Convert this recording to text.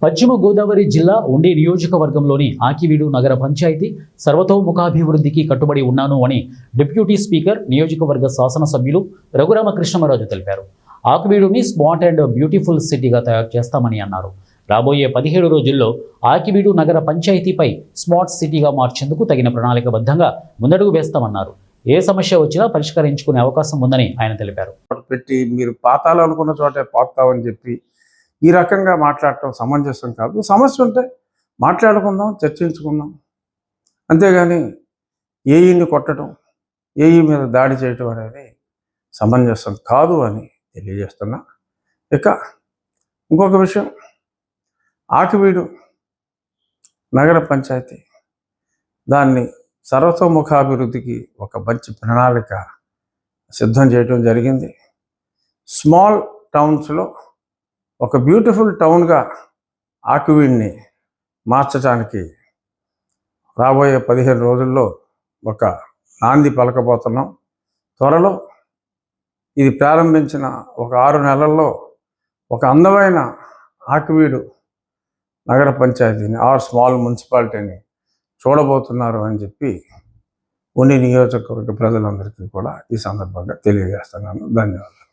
పశ్చిమ గోదావరి జిల్లా ఉండి నియోజకవర్గంలోని ఆకివీడు నగర పంచాయతీ సర్వతోముఖాభివృద్ధికి కట్టుబడి ఉన్నాను అని డిప్యూటీ స్పీకర్ నియోజకవర్గ శాసనసభ్యులు రఘురామకృష్ణరాజు తెలిపారు. ఆకివీడుని స్మార్ట్ అండ్ బ్యూటిఫుల్ సిటీగా తయారు చేస్తామని అన్నారు. రాబోయే 17 రోజుల్లో ఆకివీడు నగర పంచాయతీపై స్మార్ట్ సిటీగా మార్చేందుకు తగిన ప్రణాళికబద్ధంగా ముందడుగు వేస్తామన్నారు. ఏ సమస్య వచ్చినా పరిష్కరించుకునే అవకాశం ఉందని ఆయన తెలిపారు. పెట్టి మీరు పాతాలనుకున్న చోటే పాతామని చెప్పి ఈ రకంగా మాట్లాడటం సమంజసం కాదు. సమస్య ఉంటే మాట్లాడుకుందాం, చర్చించుకుందాం. అంతేగాని ఏఈని కొట్టడం, ఏఈ మీద దాడి చేయటం అనేది సమంజసం కాదు అని తెలియజేస్తున్నా. ఇక ఇంకొక విషయం, ఆకివీడు నగర పంచాయతీ దాన్ని సర్వతోముఖాభివృద్ధికి ఒక మంచి ప్రణాళిక సిద్ధం చేయడం జరిగింది. స్మాల్ టౌన్స్లో ఒక బ్యూటిఫుల్ టౌన్గా ఆకివీడ్ని మార్చడానికి రాబోయే 15 రోజుల్లో ఒక నాంది పలకబోతున్నాం. త్వరలో ఇది ప్రారంభించిన ఒక 6 నెలల్లో ఒక అందమైన ఆకివీడు నగర పంచాయతీని స్మాల్ మున్సిపాలిటీని చూడబోతున్నారు అని చెప్పి ఉండి నియోజకవర్గ ప్రజలందరికీ కూడా ఈ సందర్భంగా తెలియజేస్తున్నాను. ధన్యవాదాలు.